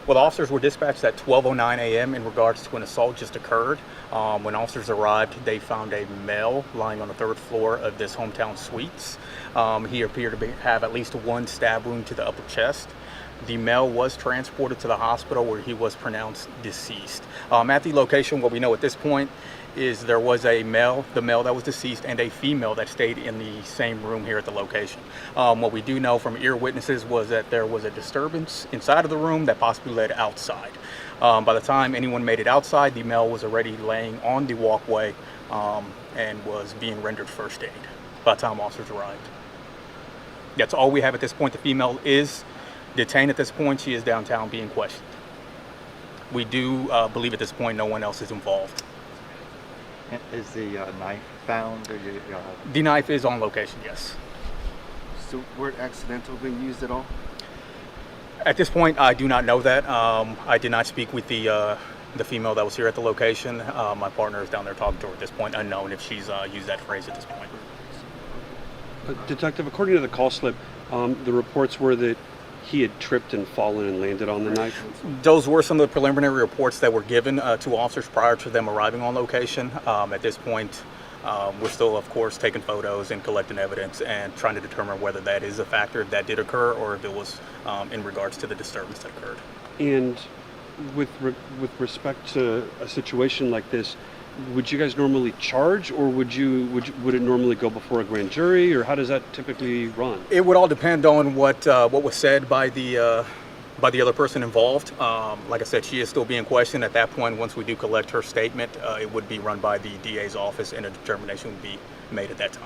Well, the officers were dispatched at 12:09 a.m. in regards to an assault just occurred. When officers arrived, they found a male lying on the third floor of this hometown suites. He appeared to have at least one stab wound to the upper chest. The male was transported to the hospital where he was pronounced deceased. At the location, what we know at this point is there was a male, the male that was deceased, and a female that stayed in the same room here at the location. What we do know from ear witnesses was that there was a disturbance inside of the room that possibly led outside. By the time anyone made it outside, the male was already laying on the walkway and was being rendered first aid by the time officers arrived. That's all we have at this point. The female is detained at this point. She is downtown being questioned. We do believe at this point no one else is involved. Is the knife found? Or The knife is on location, yes. So were it accidentally used at all? At this point, I do not know that. I did not speak with the female that was here at the location. My partner is down there talking to her at this point, unknown if she's used that phrase at this point. Detective, according to the call slip, the reports were that he had tripped and fallen and landed on the knife. Those were some of the preliminary reports that were given to officers prior to them arriving on location. At this point, we're still, of course, taking photos and collecting evidence and trying to determine whether that is a factor that did occur or if it was in regards to the disturbance that occurred. And with respect to a situation like this, would you guys normally charge, or would it normally go before a grand jury, or how does that typically run? It would all depend on what was said by the other person involved. Like I said, she is still being questioned. At that point, once we do collect her statement, it would be run by the DA's office, and a determination would be made at that time.